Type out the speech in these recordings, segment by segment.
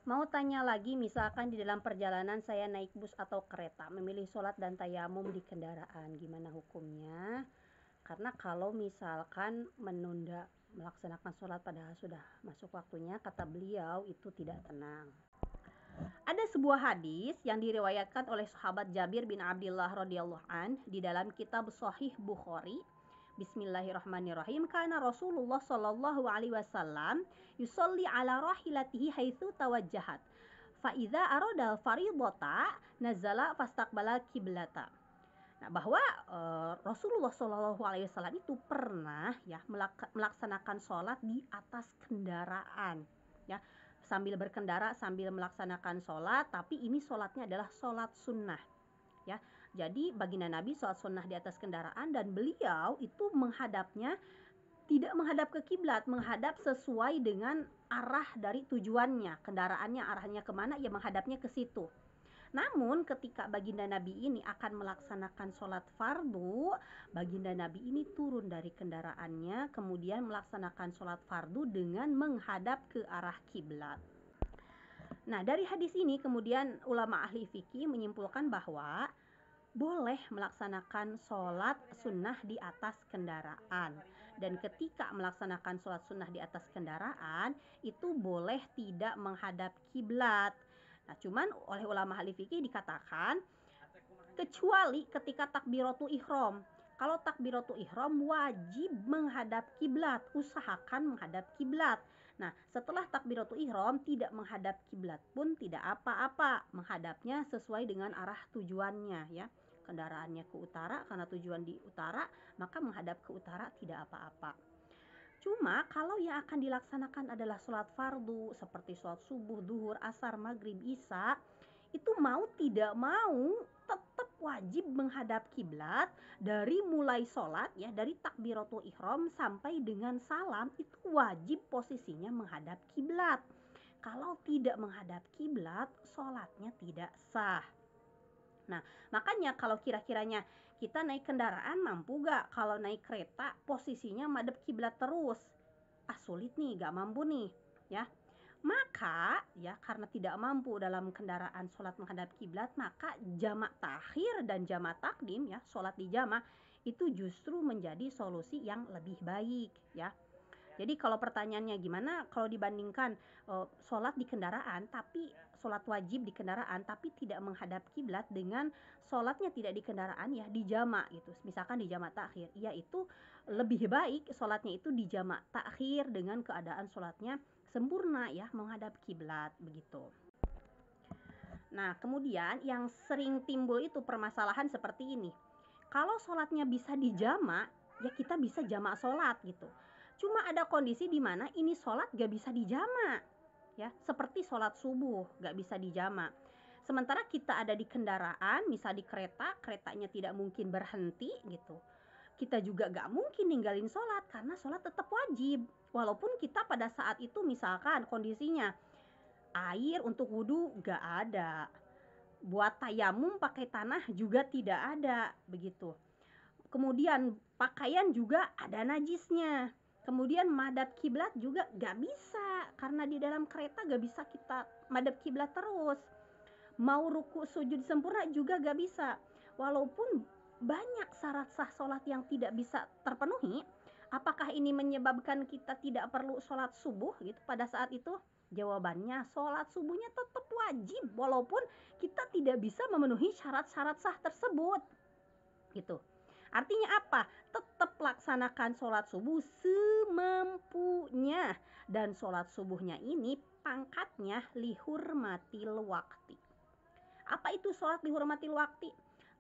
Mau tanya lagi, misalkan di dalam perjalanan saya naik bus atau kereta, memilih sholat dan tayamum di kendaraan, gimana hukumnya? Karena kalau misalkan menunda melaksanakan sholat padahal sudah masuk waktunya, kata beliau itu tidak tenang. Ada sebuah hadis yang diriwayatkan oleh sahabat Jabir bin Abdullah radhiyallahu an di dalam kitab Sahih Bukhari. Bismillahirrahmanirrahim. Kana Rasulullah sallallahu alaihi wasallam yusolli ala rahilatihi haitsu tawajjahat. Fa idza arada fardhata nazala fastaqbala kiblata. Nah, bahwa Rasulullah Shallallahu Alaihi Wasallam itu pernah ya melaksanakan sholat di atas kendaraan, ya, sambil berkendara sambil melaksanakan sholat, tapi ini sholatnya adalah sholat sunnah, ya. Jadi baginda Nabi sholat sunnah di atas kendaraan dan beliau itu menghadapnya tidak menghadap ke kiblat, menghadap sesuai dengan arah dari tujuannya, kendaraannya arahnya kemana, ya menghadapnya ke situ. Namun ketika baginda Nabi ini akan melaksanakan sholat fardu, baginda Nabi ini turun dari kendaraannya, kemudian melaksanakan sholat fardu dengan menghadap ke arah kiblat. Nah, dari hadis ini kemudian ulama ahli fikih menyimpulkan bahwa boleh melaksanakan sholat sunnah di atas kendaraan. Dan ketika melaksanakan sholat sunnah di atas kendaraan, itu boleh tidak menghadap kiblat. Nah, cuman oleh ulama ahli fikih dikatakan kecuali ketika takbiratul ihram. Kalau takbiratul ihram wajib menghadap kiblat, usahakan menghadap kiblat. Nah, setelah takbiratul ihram tidak menghadap kiblat pun tidak apa-apa, menghadapnya sesuai dengan arah tujuannya, ya. Kendaraannya ke utara karena tujuan di utara, maka menghadap ke utara tidak apa-apa. Cuma kalau yang akan dilaksanakan adalah sholat fardu seperti sholat subuh, duhur, asar, maghrib, isya, itu mau tidak mau tetap wajib menghadap kiblat dari mulai sholat, ya, dari takbiratul ihram sampai dengan salam itu wajib posisinya menghadap kiblat. Kalau tidak menghadap kiblat, sholatnya tidak sah. Nah, makanya kalau kira-kiranya kita naik kendaraan mampu gak kalau naik kereta posisinya madep kiblat terus? Sulit nih, gak mampu nih, ya. Maka ya karena tidak mampu dalam kendaraan sholat menghadap kiblat, maka jamak takhir dan jamak takdim, ya, sholat di jamak itu justru menjadi solusi yang lebih baik, ya. Jadi kalau pertanyaannya gimana kalau dibandingkan sholat di kendaraan tapi sholat wajib di kendaraan tapi tidak menghadap kiblat dengan sholatnya tidak di kendaraan, ya di jamak gitu. Misalkan di jamak takhir, yaitu lebih baik sholatnya itu di jamak takhir dengan keadaan sholatnya sempurna, ya, menghadap kiblat begitu. Nah, kemudian yang sering timbul itu permasalahan seperti ini. Kalau sholatnya bisa di jamak, ya kita bisa jamak sholat gitu. Cuma ada kondisi di mana ini sholat gak bisa dijamak, ya, seperti sholat subuh gak bisa dijamak. Sementara kita ada di kendaraan, misal di kereta, keretanya tidak mungkin berhenti gitu. Kita juga gak mungkin ninggalin sholat karena sholat tetap wajib. Walaupun kita pada saat itu misalkan kondisinya air untuk wudhu gak ada, buat tayamum pakai tanah juga tidak ada begitu. Kemudian pakaian juga ada najisnya. Kemudian madhab kiblat juga gak bisa karena di dalam kereta gak bisa kita madhab kiblat terus. Mau ruku sujud sempurna juga gak bisa. Walaupun banyak syarat sah sholat yang tidak bisa terpenuhi, apakah ini menyebabkan kita tidak perlu sholat subuh gitu pada saat itu? Jawabannya sholat subuhnya tetap wajib walaupun kita tidak bisa memenuhi syarat-syarat sah tersebut gitu. Artinya apa? Tetap laksanakan sholat subuh semampunya. Dan sholat subuhnya ini pangkatnya lihurmatil wakti. Apa itu sholat lihurmatil wakti?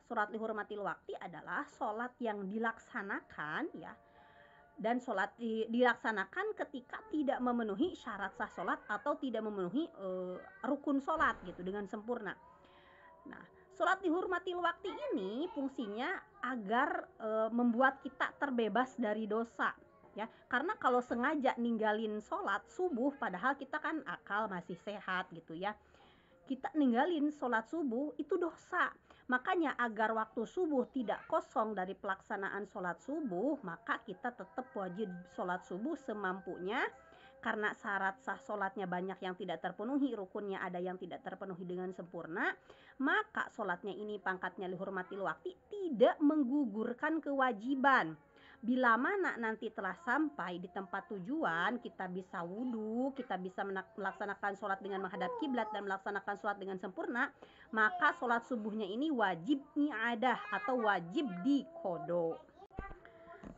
Sholat lihurmatil wakti adalah sholat yang dilaksanakan, ya, dan sholat dilaksanakan ketika tidak memenuhi syarat sah sholat atau tidak memenuhi rukun sholat gitu dengan sempurna. Nah, sholat dihormatil waktu ini fungsinya agar membuat kita terbebas dari dosa, ya. Karena kalau sengaja ninggalin sholat subuh padahal kita kan akal masih sehat gitu, ya, kita ninggalin sholat subuh itu dosa. Makanya agar waktu subuh tidak kosong dari pelaksanaan sholat subuh, maka kita tetap wajib sholat subuh semampunya. karena syarat sah sholatnya banyak yang tidak terpenuhi, rukunnya ada yang tidak terpenuhi dengan sempurna, maka sholatnya ini pangkatnya lihurmatil waktu tidak menggugurkan kewajiban. Bila mana nanti telah sampai di tempat tujuan, kita bisa wudhu, kita bisa melaksanakan sholat dengan menghadap kiblat dan melaksanakan sholat dengan sempurna, maka sholat subuhnya ini wajib i'adah atau wajib diqodo.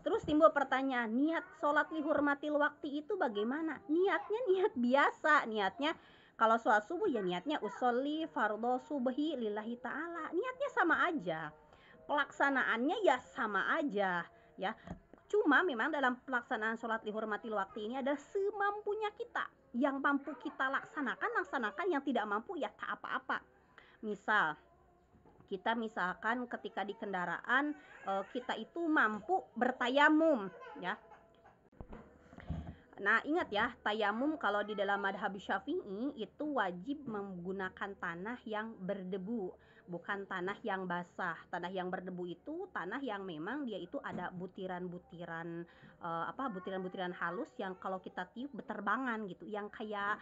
Terus timbul pertanyaan, niat sholat lihurmatil waktu itu bagaimana? Niatnya niat biasa, niatnya kalau sholat subuh ya niatnya usolli fardhu subhi lillahi ta'ala, niatnya sama aja, pelaksanaannya ya sama aja ya. Cuma memang dalam pelaksanaan sholat lihurmatil waktu ini adalah semampunya kita, yang mampu kita laksanakan, yang tidak mampu ya tak apa-apa. Misal kita misalkan ketika di kendaraan kita itu mampu bertayamum ya. Nah ingat ya, tayamum kalau di dalam madhab Syafi'i itu wajib menggunakan tanah yang berdebu, bukan tanah yang basah. Tanah yang berdebu itu tanah yang memang dia itu ada butiran-butiran butiran-butiran halus yang kalau kita tiup berterbangan gitu, yang kayak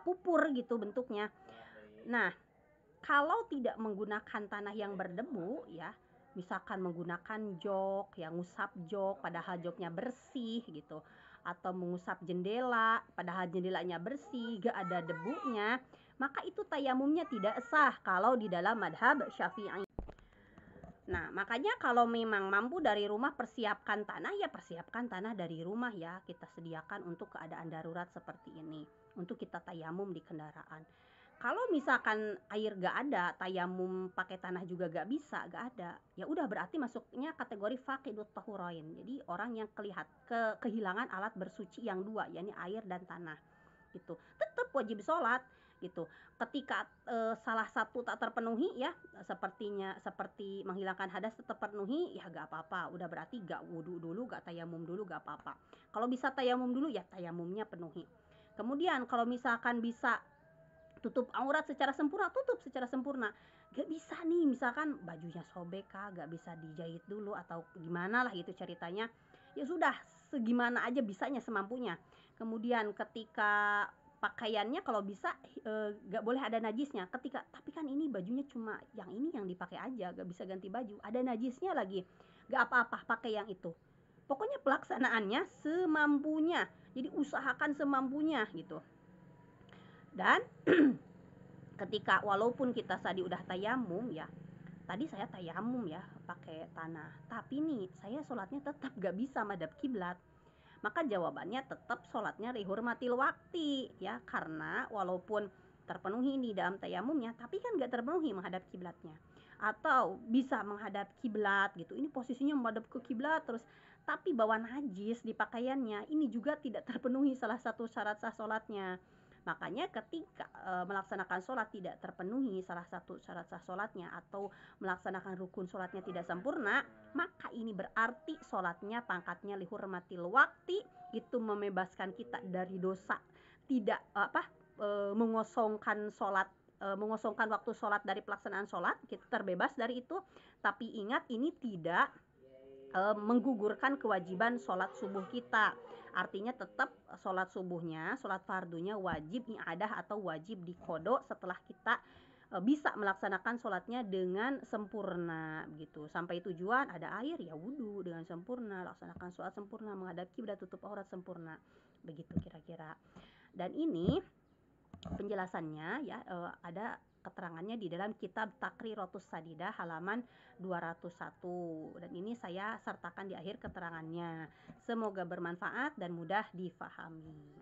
pupur gitu bentuknya. Nah kalau tidak menggunakan tanah yang berdebu ya, misalkan menggunakan jok, yang ngusap jok padahal joknya bersih gitu, atau mengusap jendela padahal jendelanya bersih, gak ada debunya, maka itu tayamumnya tidak sah kalau di dalam madhab Syafi'i. Nah makanya kalau memang mampu dari rumah persiapkan tanah, ya persiapkan tanah dari rumah ya, kita sediakan untuk keadaan darurat seperti ini, untuk kita tayamum di kendaraan. Kalau misalkan air gak ada, tayamum pakai tanah juga gak bisa, gak ada, ya udah berarti masuknya kategori faqidut tahurain. Jadi orang yang kehilangan alat bersuci yang dua, yakni air dan tanah gitu. Tetap wajib sholat gitu. Ketika salah satu tak terpenuhi ya, seperti menghilangkan hadas tetap penuhi, ya gak apa-apa. Udah berarti gak wudu dulu, gak tayamum dulu, gak apa-apa. Kalau bisa tayamum dulu ya tayamumnya penuhi. Kemudian kalau misalkan bisa tutup aurat secara sempurna, tutup secara sempurna. Gak bisa nih misalkan bajunya sobek kah, gak bisa dijahit dulu atau gimana lah itu ceritanya, ya sudah segimana aja bisanya, semampunya. Kemudian ketika pakaiannya kalau bisa gak boleh ada najisnya. Tapi kan ini bajunya cuma yang ini yang dipakai aja, gak bisa ganti baju, ada najisnya lagi, gak apa-apa pakai yang itu. Pokoknya pelaksanaannya semampunya, jadi usahakan semampunya gitu. Dan ketika walaupun kita tadi udah tayamum ya, tadi saya tayamum ya pakai tanah, tapi nih saya sholatnya tetap gak bisa madhab kiblat, maka jawabannya tetap sholatnya lihurmatil wakti ya, karena walaupun terpenuhi di dalam tayamumnya, tapi kan gak terpenuhi menghadap kiblatnya. Atau bisa menghadap kiblat gitu, ini posisinya menghadap ke kiblat terus, tapi bawa najis di pakaiannya, ini juga tidak terpenuhi salah satu syarat sah sholatnya. Makanya ketika melaksanakan sholat tidak terpenuhi salah satu syarat sah sholatnya, atau melaksanakan rukun sholatnya tidak sempurna, maka ini berarti sholatnya pangkatnya lihurmatil wakti, itu membebaskan kita dari dosa, tidak mengosongkan sholat, mengosongkan waktu sholat dari pelaksanaan sholat, kita terbebas dari itu. Tapi ingat, ini tidak menggugurkan kewajiban sholat subuh kita. Artinya tetap sholat subuhnya, sholat fardunya wajib i'adah atau wajib diqodo setelah kita bisa melaksanakan sholatnya dengan sempurna gitu. Sampai tujuan ada air ya wudhu dengan sempurna, laksanakan sholat sempurna, menghadap kiblat, tutup aurat sempurna, begitu kira-kira. Dan ini penjelasannya ya ada keterangannya di dalam kitab Taqriratus Sadidah halaman 201, dan ini saya sertakan di akhir keterangannya. Semoga bermanfaat dan mudah difahami.